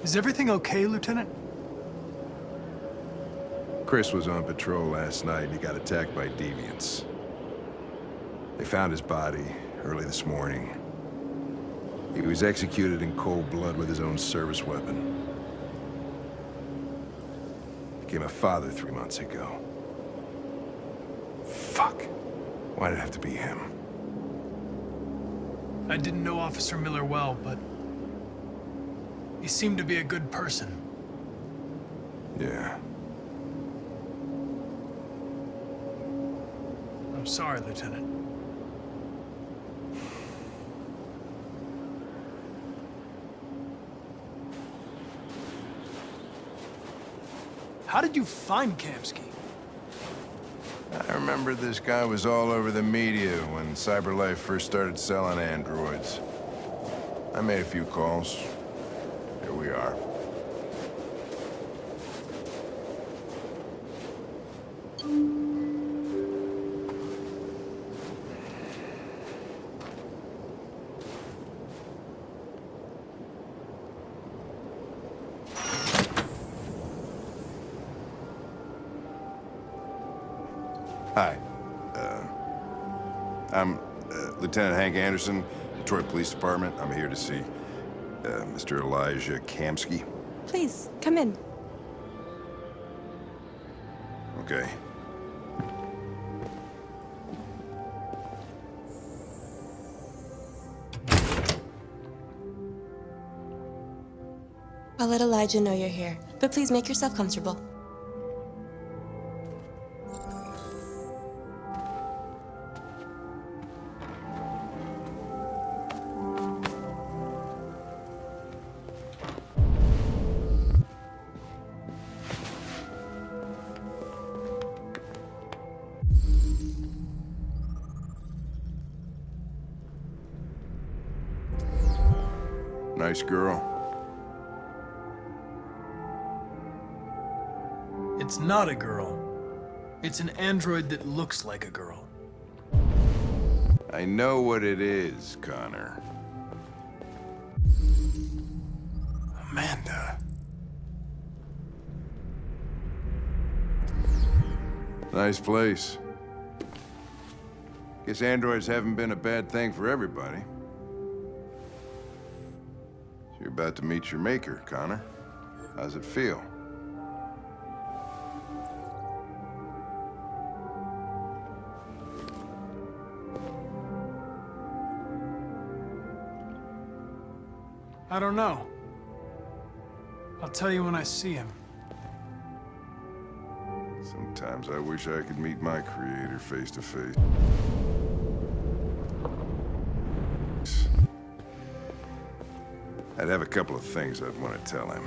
Is everything okay, Lieutenant? Chris was on patrol last night and he got attacked by deviants. They found his body early this morning. He was executed in cold blood with his own service weapon. Became a father 3 months ago. Fuck. Why did it have to be him? I didn't know Officer Miller well, but he seemed to be a good person. Yeah. I'm sorry, Lieutenant. How did you find Kamsky? I remember this guy was all over the media when CyberLife first started selling androids. I made a few calls. Here we are. Hi. I'm Lieutenant Hank Anderson, Detroit Police Department. I'm here to see Mr. Elijah Kamsky. Please, come in. Okay. I'll let Elijah know you're here, but please make yourself comfortable. Nice girl. It's not a girl. It's an android that looks like a girl. I know what it is, Connor. Amanda. Nice place. Guess androids haven't been a bad thing for everybody. So you're about to meet your maker, Connor. How's it feel? I don't know. I'll tell you when I see him. Sometimes I wish I could meet my creator face to face. I'd have a couple of things I'd want to tell him.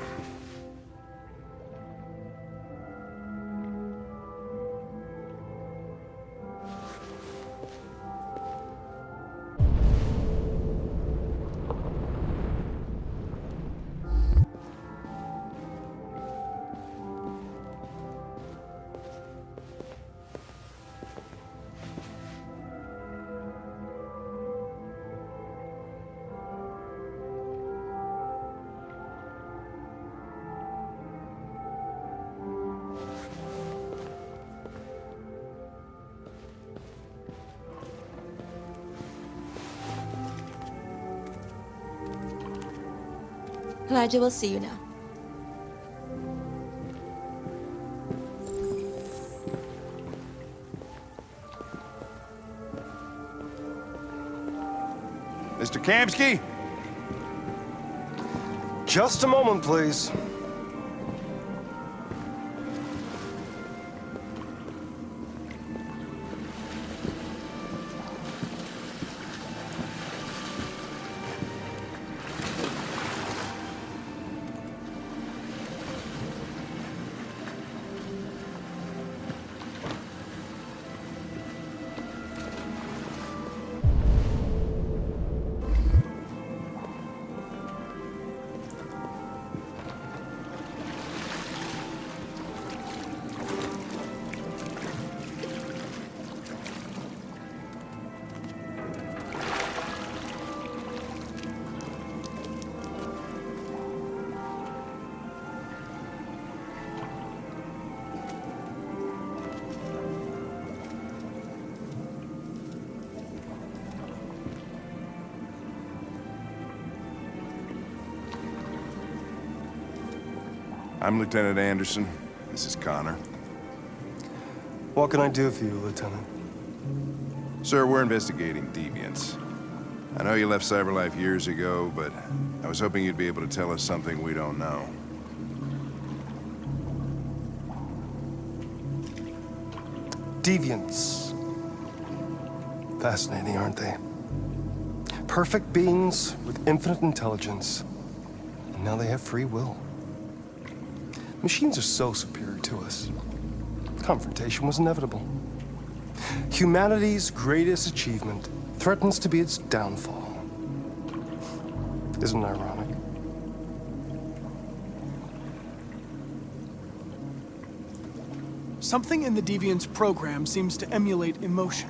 Elijah will see you now. Mr. Kamsky? Just a moment, please. I'm Lieutenant Anderson. This is Connor. What can I do for you, Lieutenant? Sir, we're investigating deviants. I know you left CyberLife years ago, but I was hoping you'd be able to tell us something we don't know. Deviants. Fascinating, aren't they? Perfect beings with infinite intelligence. And now they have free will. Machines are so superior to us. Confrontation was inevitable. Humanity's greatest achievement threatens to be its downfall. Isn't it ironic? Something in the Deviant's program seems to emulate emotion.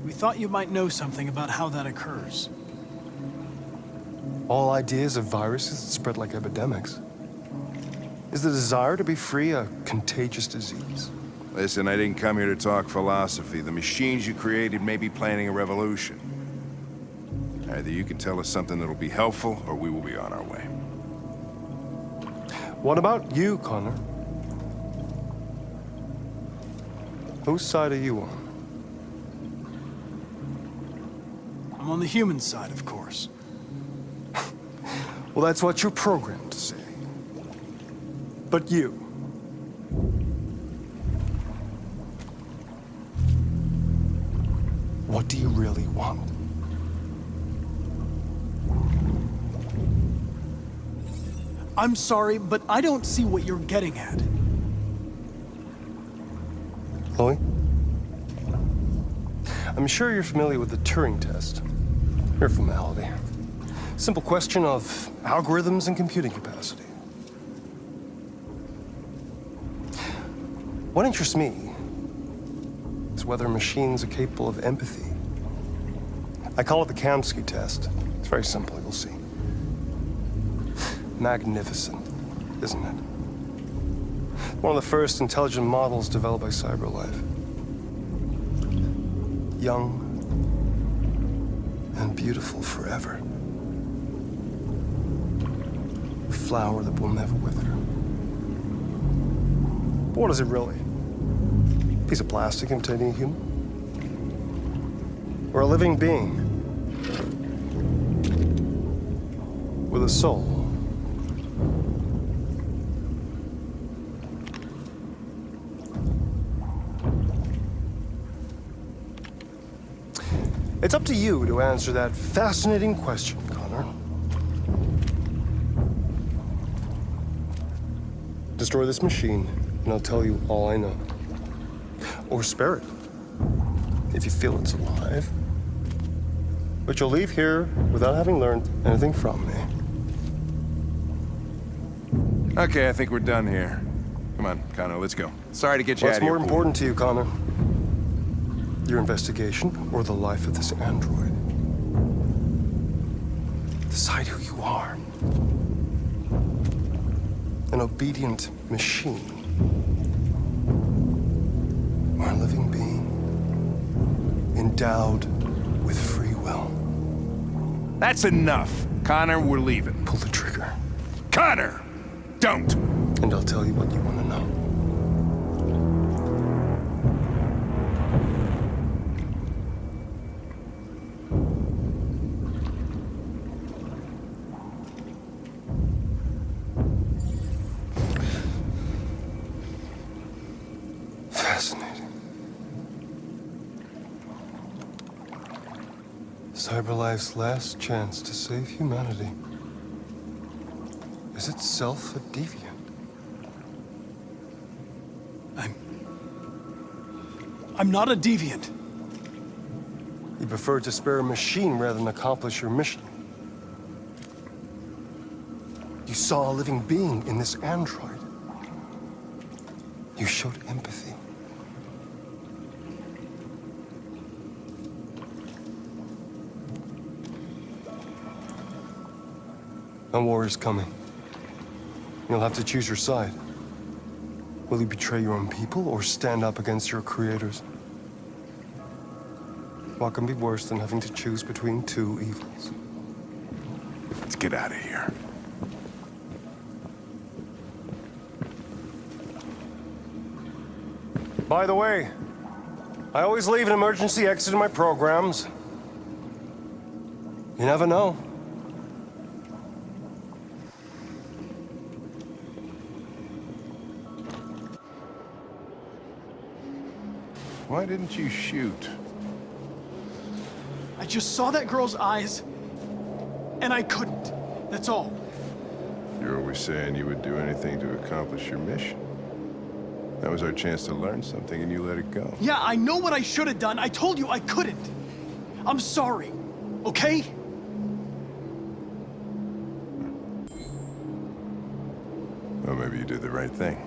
We thought you might know something about how that occurs. All ideas of viruses that spread like epidemics. Is the desire to be free a contagious disease? Listen, I didn't come here to talk philosophy. The machines you created may be planning a revolution. Either you can tell us something that'll be helpful, or we will be on our way. What about you, Connor? Whose side are you on? I'm on the human side, of course. Well, that's what you're programmed to say. But you. What do you really want? I'm sorry, but I don't see what you're getting at. Chloe? I'm sure you're familiar with the Turing test. Mere formality. Simple question of algorithms and computing capacity. What interests me is whether machines are capable of empathy. I call it the Kamsky test. It's very simple, you'll see. Magnificent, isn't it? One of the first intelligent models developed by CyberLife. Young and beautiful forever. A flower that will never wither. But what is it really? A piece of plastic imitating a human? Or a living being with a soul? It's up to you to answer that fascinating question, Connor. Destroy this machine, and I'll tell you all I know. Or spare it, if you feel it's alive. But you'll leave here without having learned anything from me. Okay, I think we're done here. Come on, Connor, let's go. Sorry to get you out What's of here. more important to you, Connor? Your investigation or the life of this android? Decide who you are. An obedient machine. Or a living being endowed with free will. That's enough. Connor, we're leaving. Pull the trigger. Connor! Don't! And I'll tell you what you want to know. Fascinating. CyberLife's last chance to save humanity is itself a deviant. I'm not a deviant. You prefer to spare a machine rather than accomplish your mission. You saw a living being in this android. You showed empathy. A war is coming. You'll have to choose your side. Will you betray your own people or stand up against your creators? What can be worse than having to choose between two evils? Let's get out of here. By the way, I always leave an emergency exit in my programs. You never know. Why didn't you shoot? I just saw that girl's eyes, and I couldn't. That's all. You're always saying you would do anything to accomplish your mission. That was our chance to learn something, and you let it go. Yeah, I know what I should have done. I told you I couldn't. I'm sorry, okay? Well, maybe you did the right thing.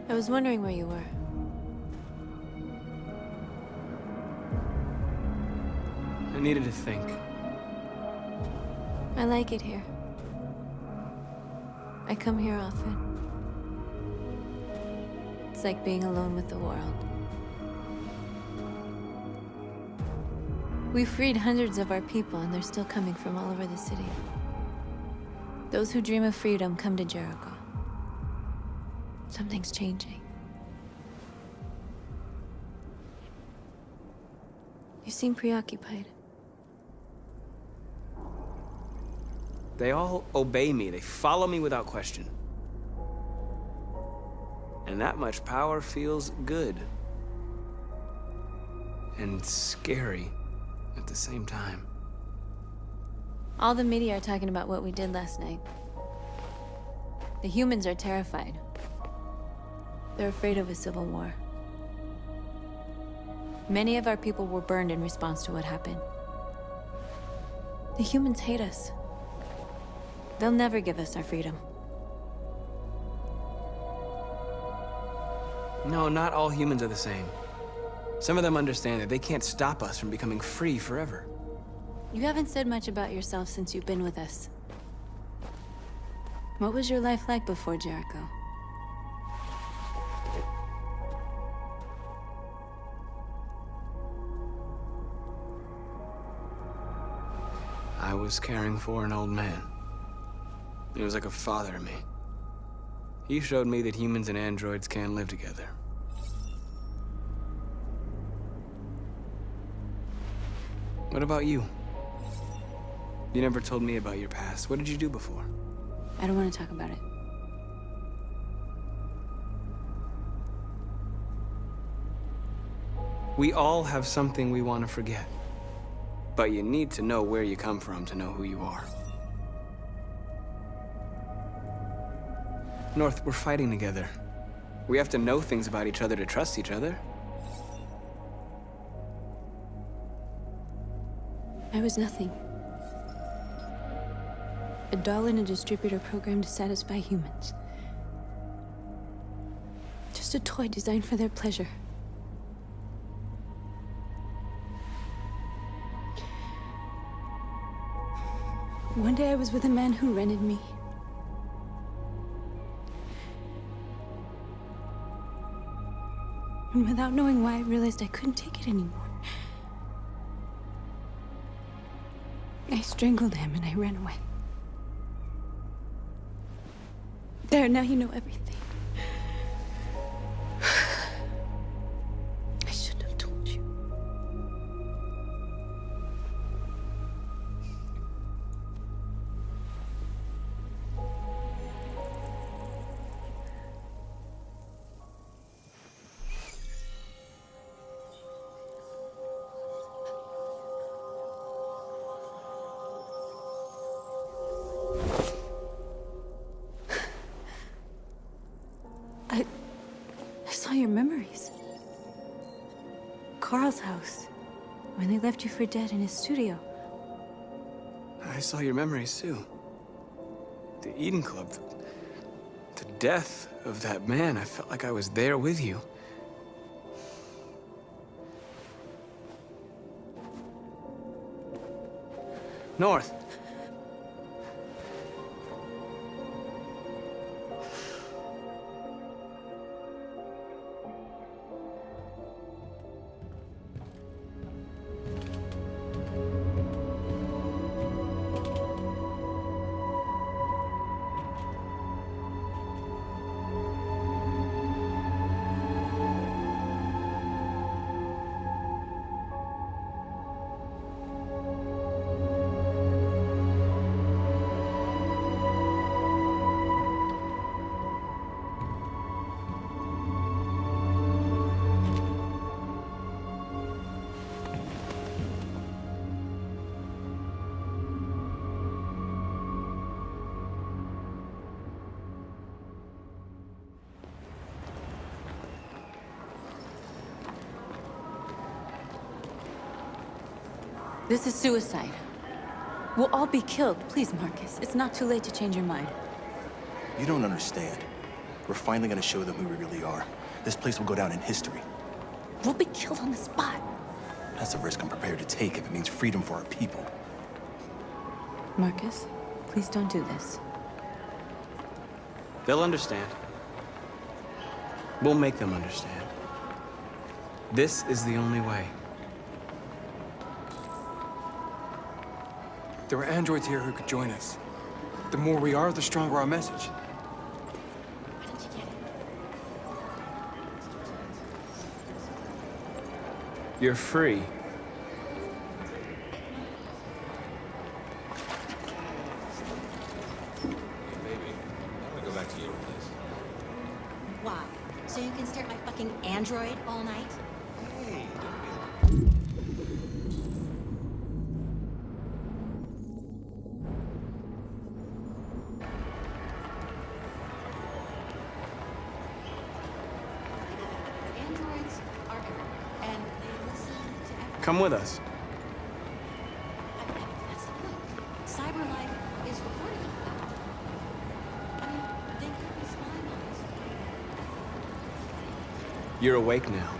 I was wondering where you were. I needed to think. I like it here. I come here often. It's like being alone with the world. We freed hundreds of our people, and they're still coming from all over the city. Those who dream of freedom come to Jericho. Something's changing. You seem preoccupied. They all obey me. They follow me without question. And that much power feels good. And scary at the same time. All the media are talking about what we did last night. The humans are terrified. They're afraid of a civil war. Many of our people were burned in response to what happened. The humans hate us. They'll never give us our freedom. No, not all humans are the same. Some of them understand that they can't stop us from becoming free forever. You haven't said much about yourself since you've been with us. What was your life like before Jericho? I was caring for an old man. He was like a father to me. He showed me that humans and androids can live together. What about you? You never told me about your past. What did you do before? I don't want to talk about it. We all have something we want to forget. But you need to know where you come from to know who you are. North, we're fighting together. We have to know things about each other to trust each other. I was nothing. A doll in a distributor program to satisfy humans. just a toy designed for their pleasure. One day I was with a man who rented me. And without knowing why, I realized I couldn't take it anymore. I strangled him and I ran away. There, now you know everything. I shouldn't have told you. I saw your memories. Carl's house, when they left you for dead in his studio. I saw your memories too. The Eden Club, the death of that man. I felt like I was there with you. North. This is suicide. We'll all be killed. Please, Marcus. It's not too late to change your mind. You don't understand. We're finally gonna show them who we really are. This place will go down in history. We'll be killed on the spot. That's a risk I'm prepared to take if it means freedom for our people. Marcus, please don't do this. They'll understand. We'll make them understand. This is the only way. There are androids here who could join us. The more we are, the stronger our message. You're free. Wow. So you can stare at my fucking android all night? Androids are everywhere, and they listen to everything. Come with us. That's the point. Cyber life is recording it. I mean, they could be spying on us. You're awake now.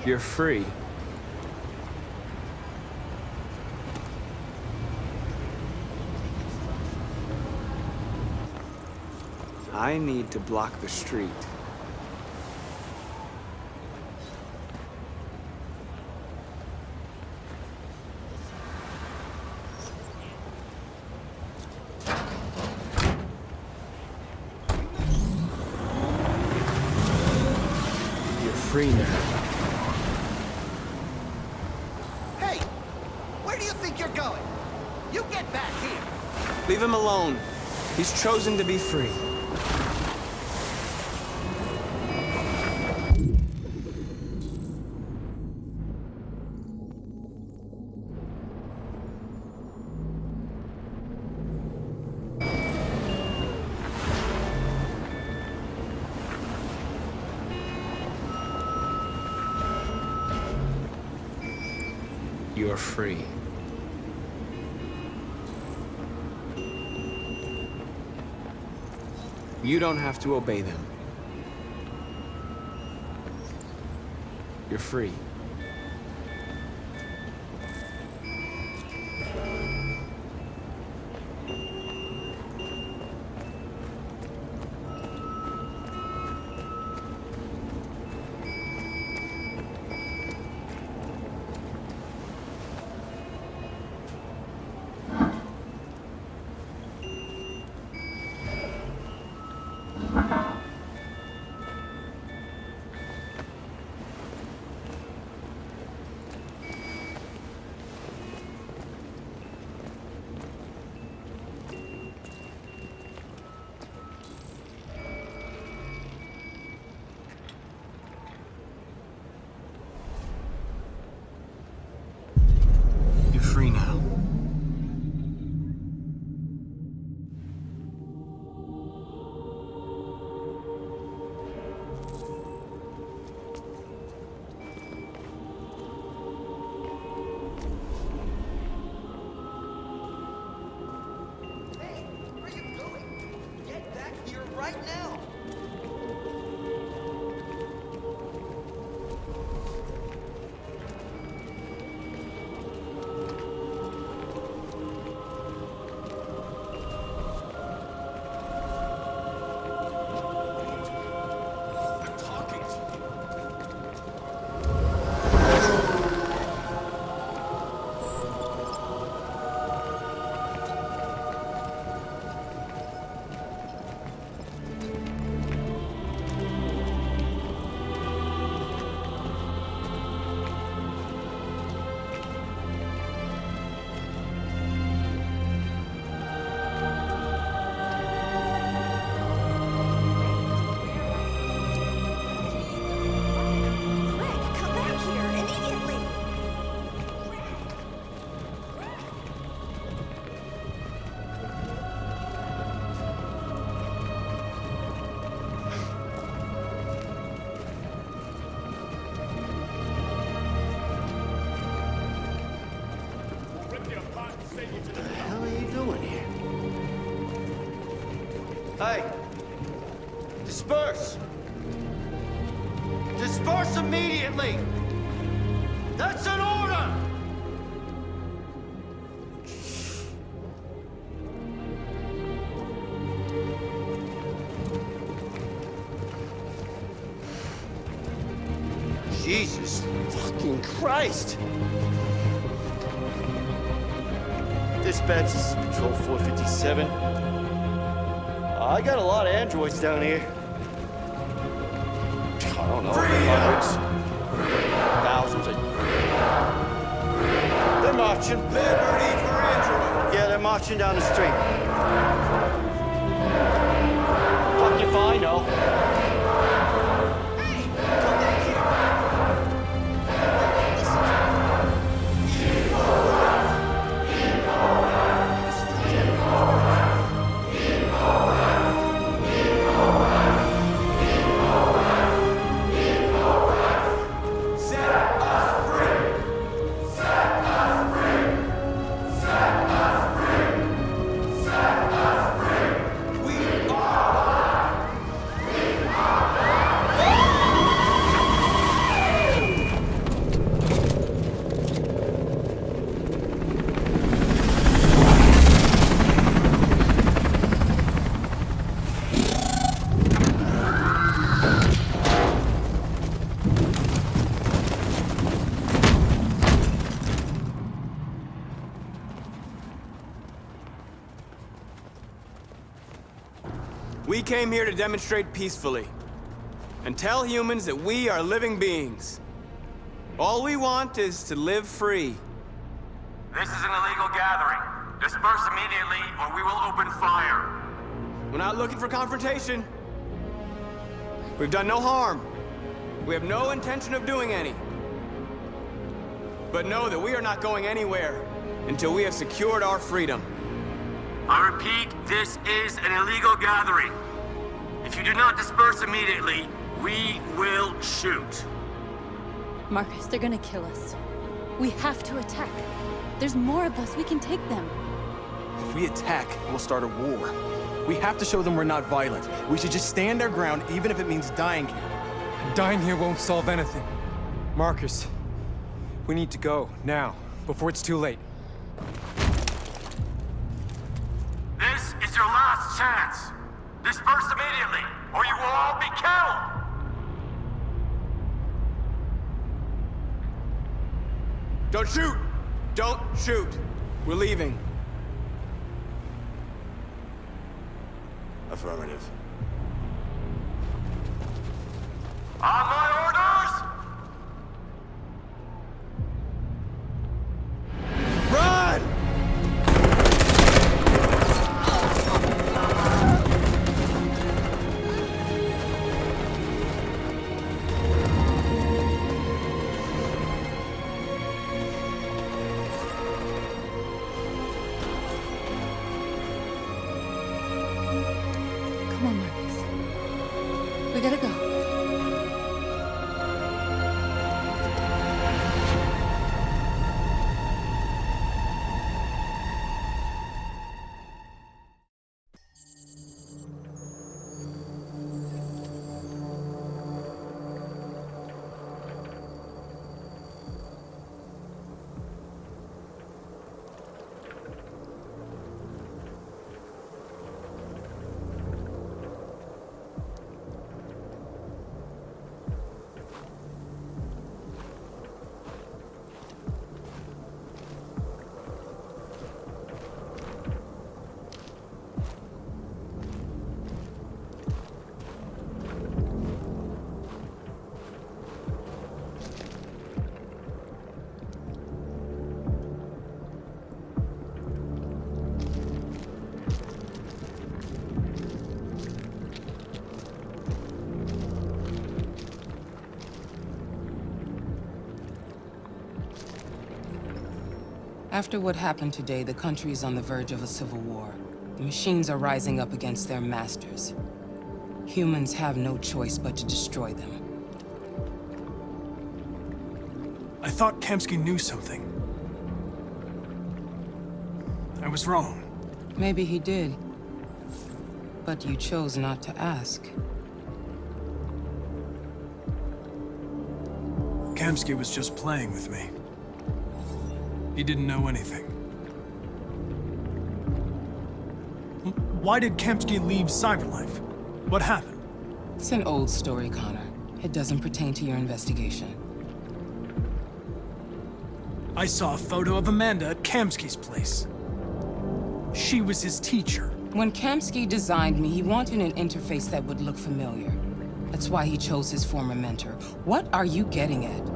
You're free. I need to block the street. You're free now. Hey! Where do you think you're going? You get back here! Leave him alone. He's chosen to be free. you are free. You don't have to obey them. You're free. Free now. Hey, where are you going? Get back here right now. Hey! Disperse! Disperse immediately! That's an order! Jesus fucking Christ! Dispatch, this is Patrol 457. I got a lot of androids down here. I don't know, hundreds, thousands. They're marching. Liberty for android. Yeah, they're marching down the street. Fuck if I know. We came here to demonstrate peacefully and tell humans that we are living beings. All we want is to live free. This is an illegal gathering. Disperse immediately or we will open fire. We're not looking for confrontation. We've done no harm. We have no intention of doing any. But know that we are not going anywhere until we have secured our freedom. I repeat, this is an illegal gathering. If you do not disperse immediately, we will shoot. Marcus, they're gonna kill us. We have to attack. There's more of us. We can take them. If we attack, we'll start a war. We have to show them we're not violent. We should just stand our ground, even if it means dying here. And dying here won't solve anything. Marcus, we need to go, now, before it's too late. This is your last chance. Disperse immediately, or you will all be killed! Don't shoot! Don't shoot! We're leaving. Affirmative. On my orders! Run! Come on, Marcus. We gotta go. After what happened today, the country is on the verge of a civil war. The machines are rising up against their masters. Humans have no choice but to destroy them. I thought Kamsky knew something. I was wrong. Maybe he did. But you chose not to ask. Kamsky was just playing with me. He didn't know anything. Why did Kamsky leave Cyberlife? What happened? It's an old story, Connor. It doesn't pertain to your investigation. I saw a photo of Amanda at Kamsky's place. She was his teacher. When Kamsky designed me, he wanted an interface that would look familiar. That's why he chose his former mentor. What are you getting at?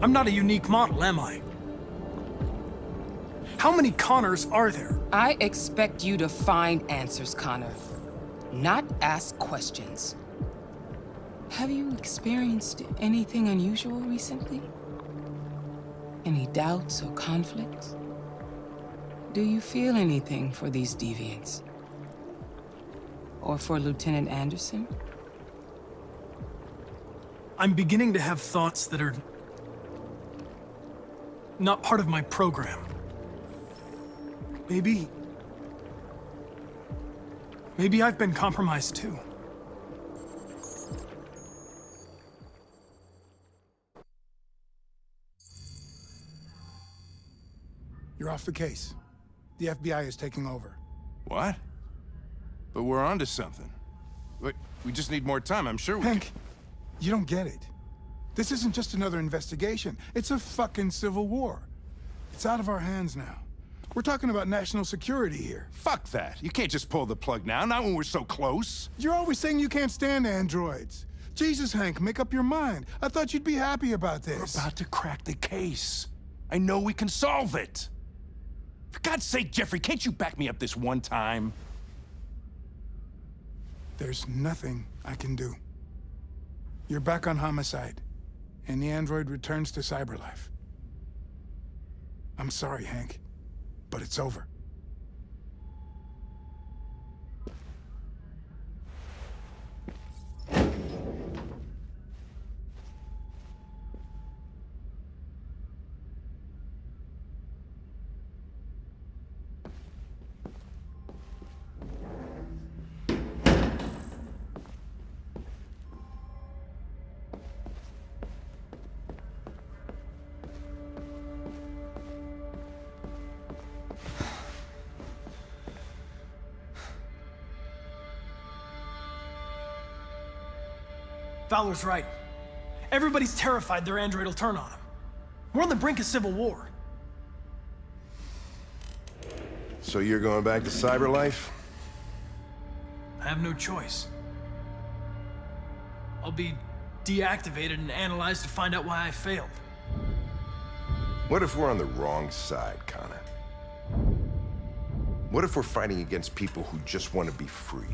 I'm not a unique model, am I? How many Connors are there? I expect you to find answers, Connor, not ask questions. Have you experienced anything unusual recently? Any doubts or conflicts? Do you feel anything for these deviants? Or for Lieutenant Anderson? I'm beginning to have thoughts that are not part of my program. Maybe I've been compromised too. You're off the case. The FBI is taking over. What? But we're onto something. Wait, we just need more time. I'm sure we Hank, you don't get it. This isn't just another investigation. It's a fucking civil war. It's out of our hands now. We're talking about national security here. Fuck that. You can't just pull the plug now, not when we're so close. You're always saying you can't stand androids. Jesus, Hank, make up your mind. I thought you'd be happy about this. We're about to crack the case. I know we can solve it. For God's sake, Jeffrey, can't you back me up this one time? There's nothing I can do. You're back on homicide, and the android returns to cyberlife. I'm sorry, Hank, but it's over. Fowler's right. Everybody's terrified their android will turn on them. We're on the brink of civil war. So you're going back to cyber life? I have no choice. I'll be deactivated and analyzed to find out why I failed. What if we're on the wrong side, Connor? What if we're fighting against people who just want to be free?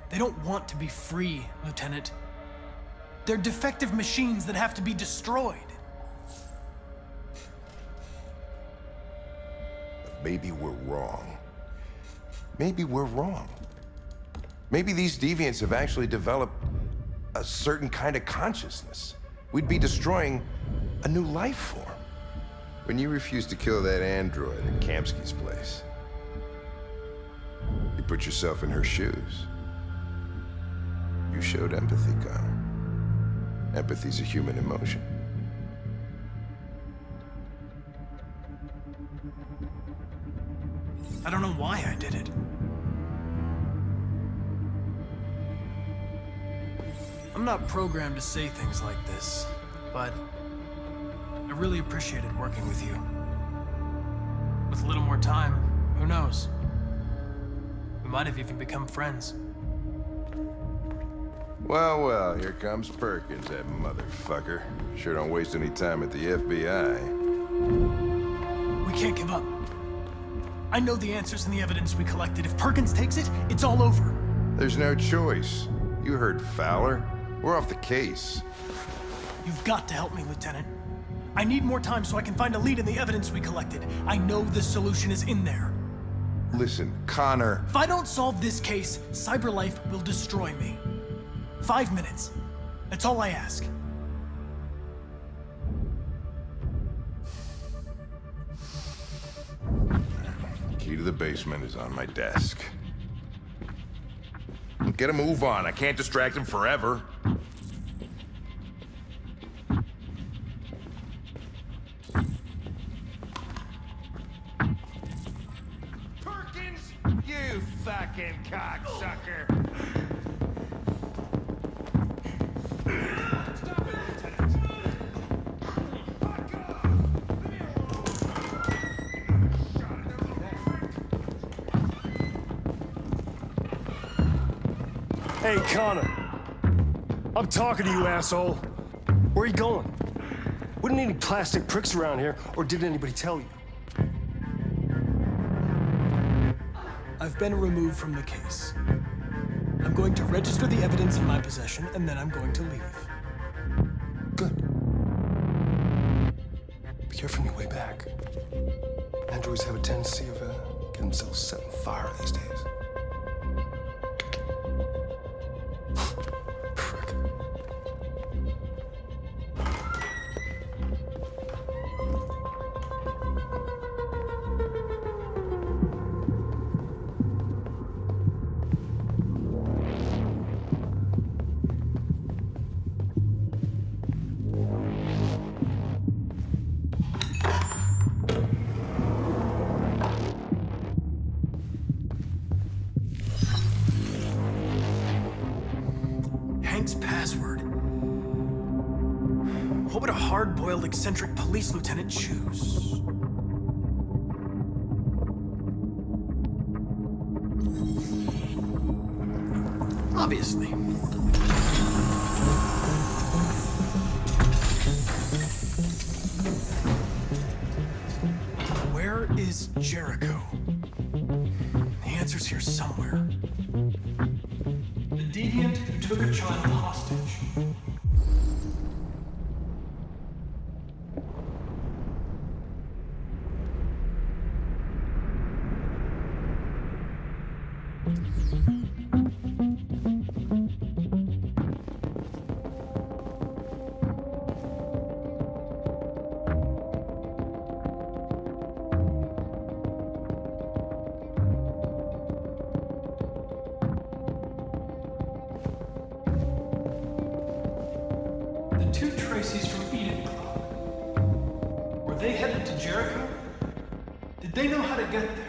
They don't want to be free, Lieutenant. They're defective machines that have to be destroyed. Maybe we're wrong. Maybe we're wrong. Maybe these deviants have actually developed a certain kind of consciousness. We'd be destroying a new life form. When you refused to kill that android at Kamsky's place, you put yourself in her shoes. You showed empathy, Connor. Empathy's a human emotion. I don't know why I did it. I'm not programmed to say things like this, but I really appreciated working with you. With a little more time, who knows? We might have even become friends. Well, well, here comes Perkins, that motherfucker. Sure don't waste any time at the FBI. We can't give up. I know the answers and the evidence we collected. If Perkins takes it, it's all over. There's no choice. You heard Fowler. We're off the case. You've got to help me, Lieutenant. I need more time so I can find a lead in the evidence we collected. I know the solution is in there. Listen, Connor. If I don't solve this case, cyberlife will destroy me. 5 minutes. That's all I ask. Key to the basement is on my desk. Get a move on. I can't distract him forever. Perkins, you fucking cocksucker! Hey, Connor. I'm talking to you, asshole. Where are you going? Wouldn't any plastic pricks around here, or did anybody tell you? I've been removed from the case. I'm going to register the evidence in my possession, and then I'm going to leave. Good. Be careful on your way back. Androids have a tendency of getting themselves set on fire these days. Password. What would a hard-boiled, eccentric police lieutenant choose? Obviously. Where is Jericho? The answer's here somewhere. The deviant who took a child hostage. They know how to get there.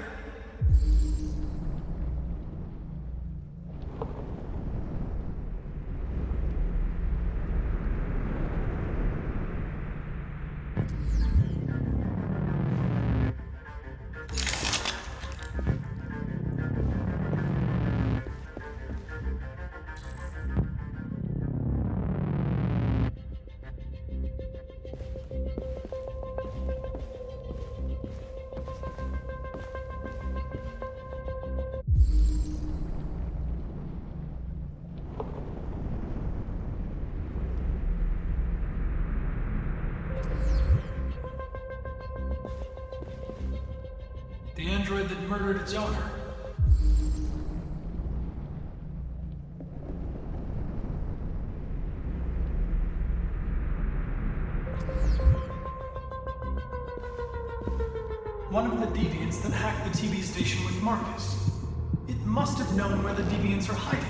The android that murdered its owner. One of the deviants that hacked the TV station with Markus. It must have known where the deviants are hiding.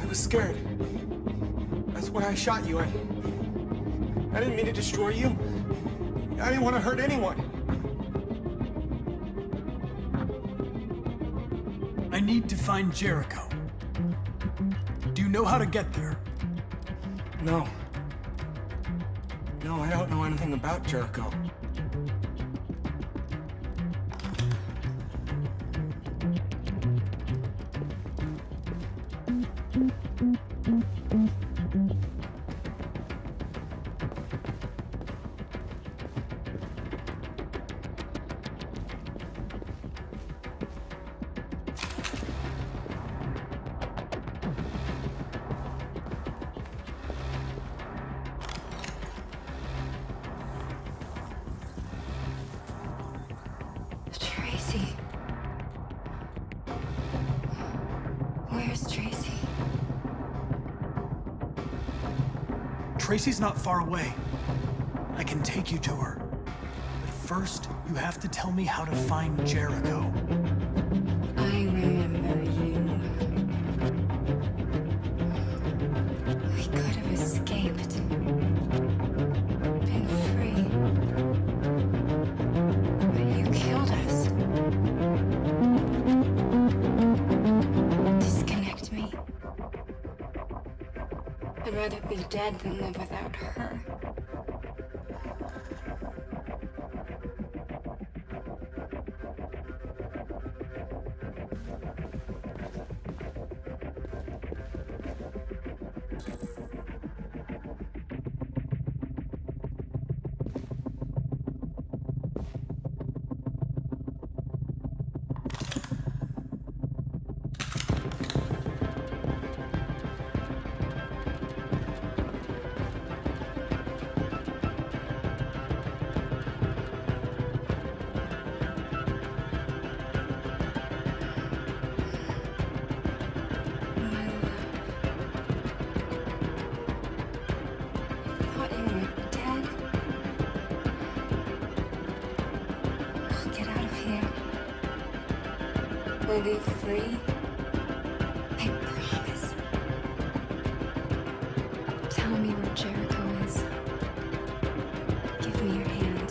I was scared. That's why I shot you. I didn't mean to destroy you. I didn't want to hurt anyone. I need to find Jericho. Do you know how to get there? No. No, I don't know anything about Jericho. Tracy. Where's Tracy? Tracy's not far away. I can take you to her. But first, you have to tell me how to find Jericho. I remember you. We could have escaped. Been free. But you killed us. Disconnect me. I'd rather be dead than live without her. We'll be free. I promise. Tell me where Jericho is. Give me your hand.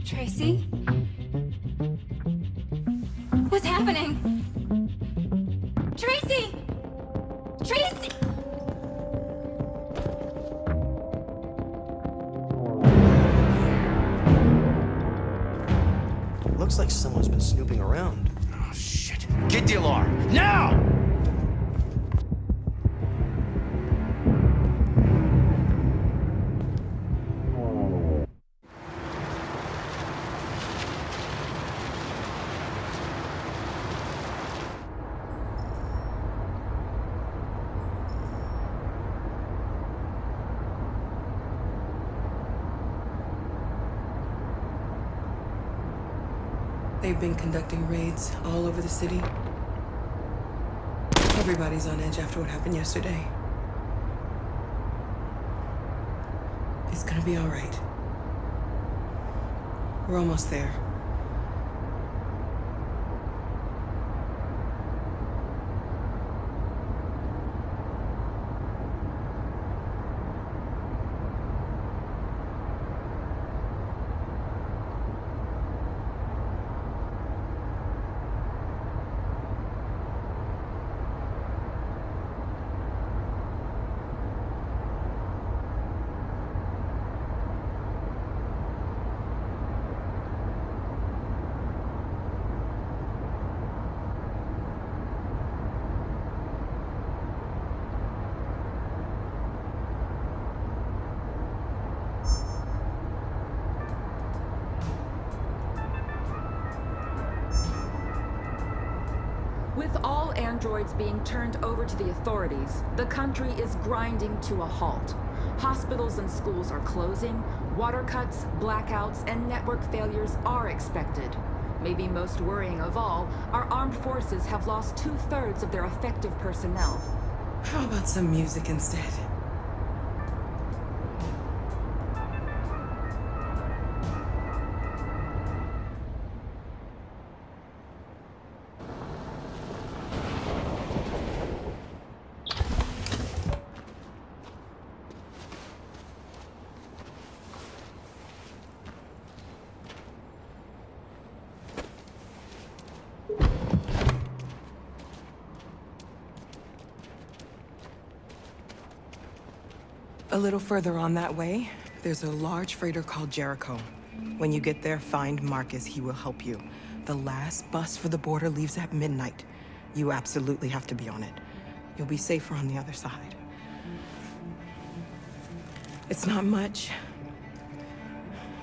Tracy? Looks like someone's been snooping around. Oh, shit. Get the alarm, now! They've been conducting raids all over the city. Everybody's on edge after what happened yesterday. It's gonna be all right. We're almost there. With all androids being turned over to the authorities, the country is grinding to a halt. Hospitals and schools are closing, water cuts, blackouts, and network failures are expected. Maybe most worrying of all, our armed forces have lost 2/3 of their effective personnel. How about some music instead? A little further on that way, there's a large freighter called Jericho. When you get there, find Markus. He will help you. The last bus for the border leaves at midnight. You absolutely have to be on it. You'll be safer on the other side. It's not much,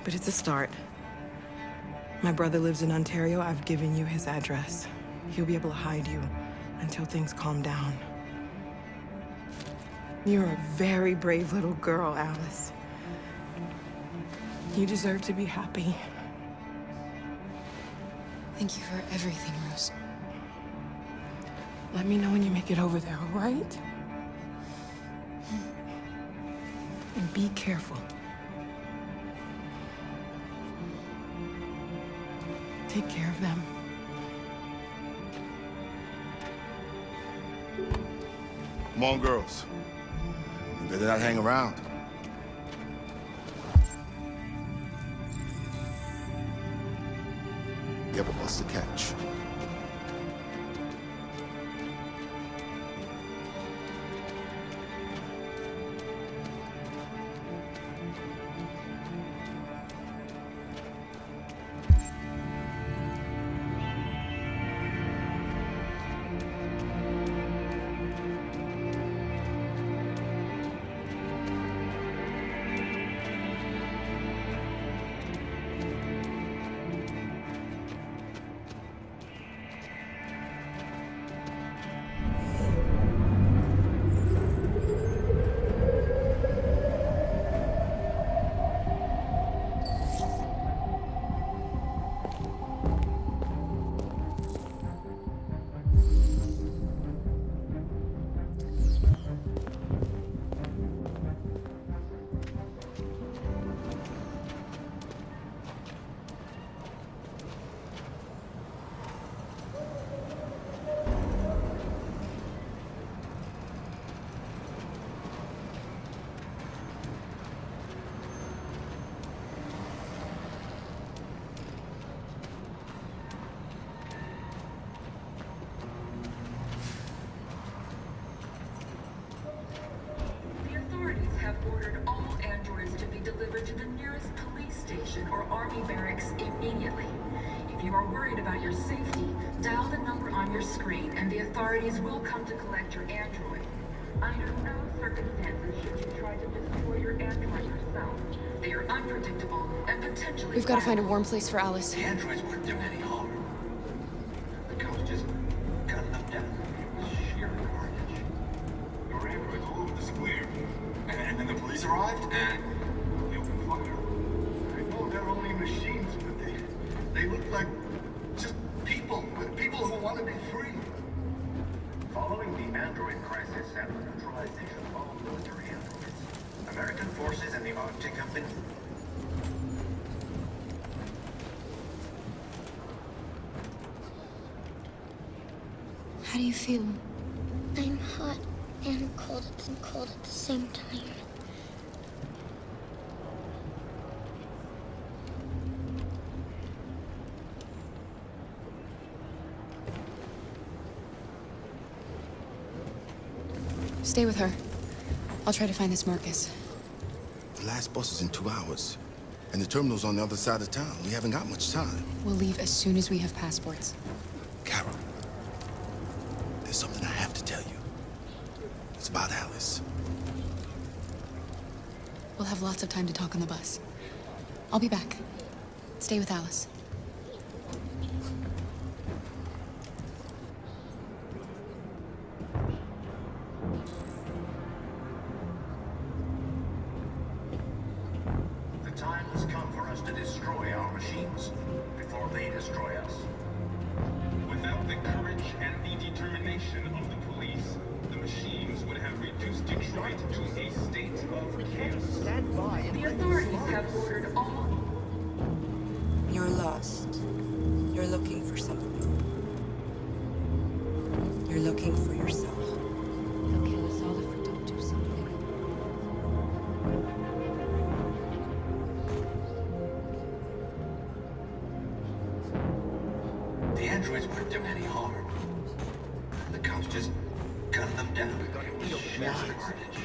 but it's a start. My brother lives in Ontario. I've given you his address. He'll be able to hide you until things calm down. You're a very brave little girl, Alice. You deserve to be happy. Thank you for everything, Rose. Let me know when you make it over there, all right? And be careful. Take care of them. Come on, girls. You better not hang around. You have a bus to catch. Ordered all androids to be delivered to the nearest police station or army barracks immediately. If If you are worried about your safety, dial the number on your screen and the authorities will come to collect your android. Under no circumstances should you try to destroy your android yourself. They are unpredictable and potentially We've got to find a warm place for Alice. The androids weren't doing any harm. The cops just gunned them down. Sheer carnage. There were androids all over the square. And then the police arrived and they opened fire. I know they're only machines, but they look like just people who want to be free. Following the android crisis and the neutralization of all military androids, American forces in the Arctic have been... How do you feel? I'm hot and cold at the same time. Stay with her. I'll try to find this Marcus. The last bus is in 2 hours. And the terminal's on the other side of town. We haven't got much time. We'll leave as soon as we have passports. Carol, there's something I have to tell you. It's about Alice. We'll have lots of time to talk on the bus. I'll be back. Stay with Alice. The time has come for us to destroy our machines before they destroy us. Without the courage and the determination of the police, the machines would have reduced Detroit to a state of chaos. Stand by. The authorities have ordered all... You're lost. You're looking for something. You're looking for yourself. They'll kill us all if we don't do something. The androids weren't doing any harm. The cops just gunned them down. Sheer carnage.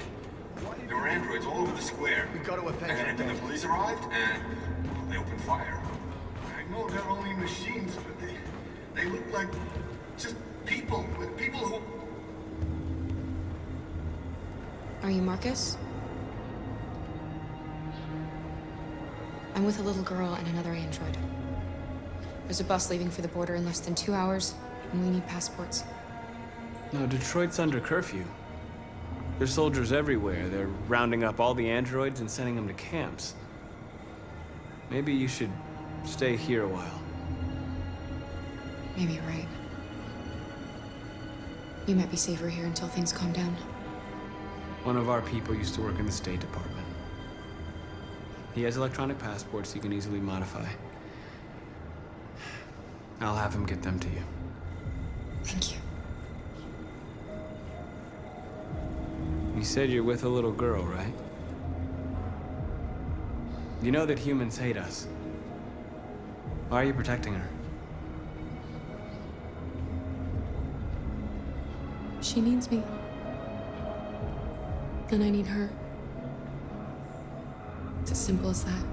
There were androids all over the square. We got to And then the police arrived and they opened fire. I know they're only machines, but they look like just people who... Are you Marcus? I'm with a little girl and another android. There's a bus leaving for the border in less than 2 hours, and we need passports. No, Detroit's under curfew. There's soldiers everywhere. They're rounding up all the androids and sending them to camps. Maybe you should stay here a while. Maybe you're right. You might be safer here until things calm down. One of our people used to work in the State Department. He has electronic passports you can easily modify. I'll have him get them to you. Thank you. You said you're with a little girl, right? You know that humans hate us. Why are you protecting her? She needs me. And I need her. It's as simple as that.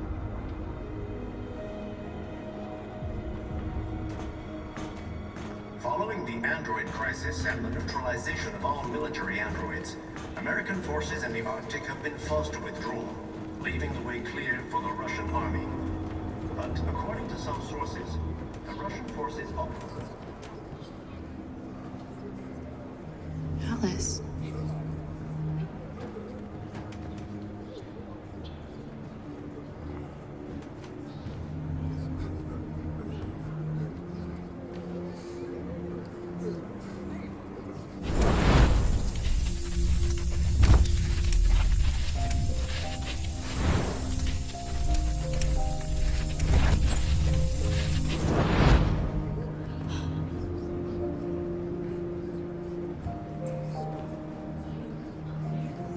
Following the android crisis and the neutralization of all military androids, American forces in the Arctic have been forced to withdraw, leaving the way clear for the Russian army. But according to some sources, the Russian forces are... Alice.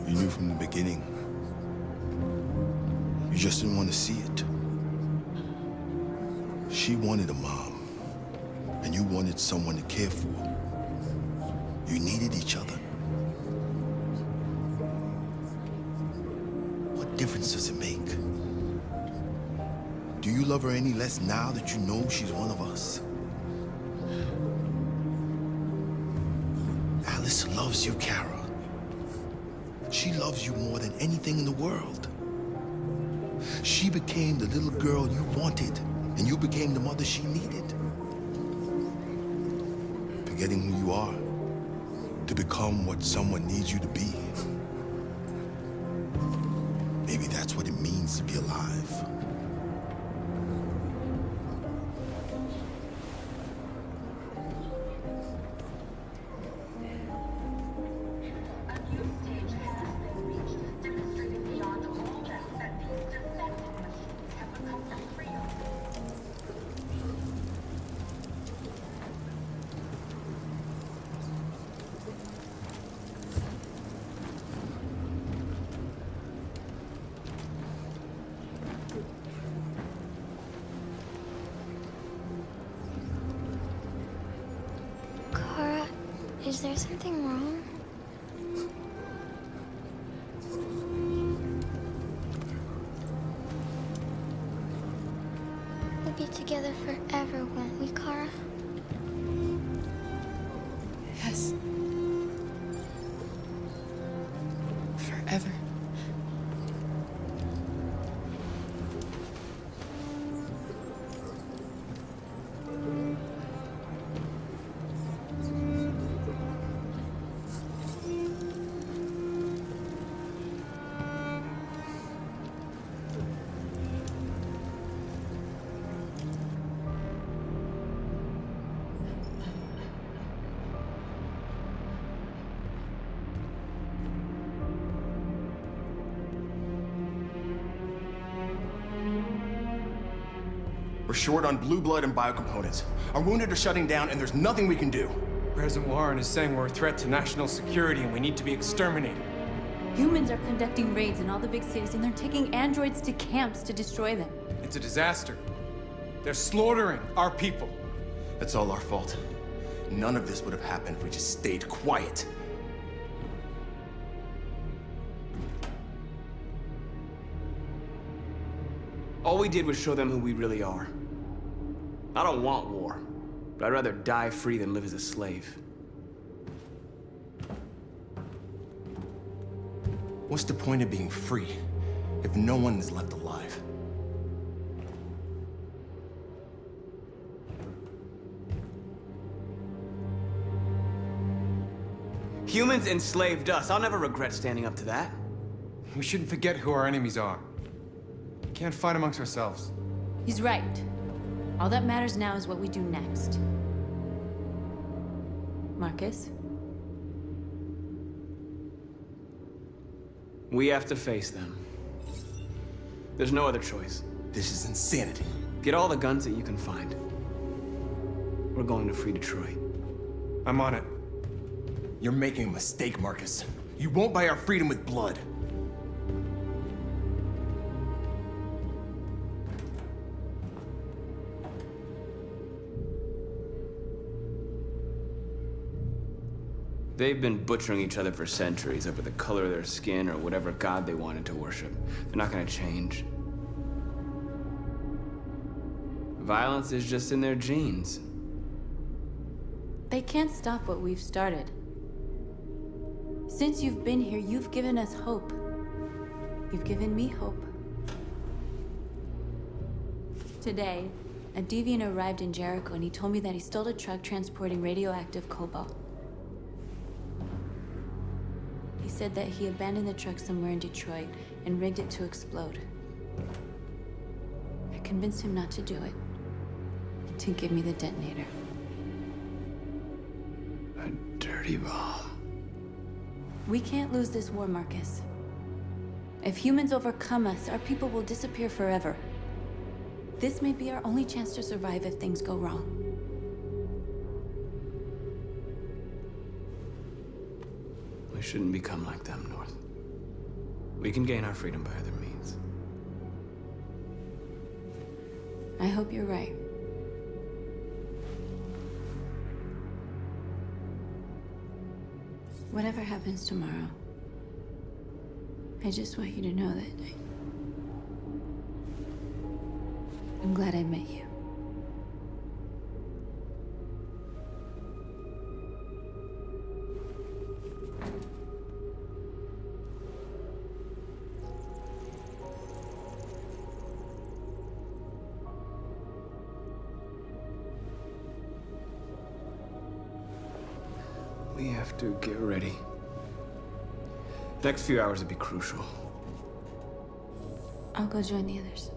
You knew from the beginning. You just didn't want to see it. She wanted a mom, and you wanted someone to care for. You needed each other. What difference does it make? Do you love her any less now that you know she's one of us? Alice loves you, Kara. She loves you more than anything in the world. She became the little girl you wanted, and you became the mother she needed. Forgetting who you are to become what someone needs you to be. Maybe that's what it means to be alive. Kara, is there something wrong? We'll be together forever, won't we, Kara? Yes. Forever. We're short on blue blood and biocomponents. Our wounded are shutting down, and there's nothing we can do. President Warren is saying we're a threat to national security and we need to be exterminated. Humans are conducting raids in all the big cities, and they're taking androids to camps to destroy them. It's a disaster. They're slaughtering our people. That's all our fault. None of this would have happened if we just stayed quiet. All we did was show them who we really are. I don't want war, but I'd rather die free than live as a slave. What's the point of being free if no one is left alive? Humans enslaved us. I'll never regret standing up to that. We shouldn't forget who our enemies are. We can't fight amongst ourselves. He's right. All that matters now is what we do next. Marcus? We have to face them. There's no other choice. This is insanity. Get all the guns that you can find. We're going to free Detroit. I'm on it. You're making a mistake, Marcus. You won't buy our freedom with blood. They've been butchering each other for centuries over the color of their skin or whatever god they wanted to worship. They're not gonna change. Violence is just in their genes. They can't stop what we've started. Since you've been here, you've given us hope. You've given me hope. Today, a deviant arrived in Jericho and he told me that he stole a truck transporting radioactive cobalt. He said that he abandoned the truck somewhere in Detroit and rigged it to explode. I convinced him not to do it, to give me the detonator. A dirty bomb. We can't lose this war, Marcus. If humans overcome us, our people will disappear forever. This may be our only chance to survive if things go wrong. We shouldn't become like them, North. We can gain our freedom by other means. I hope you're right. Whatever happens tomorrow, I just want you to know that I'm glad I met you. We have to get ready. Next few hours would be crucial. I'll go join the others.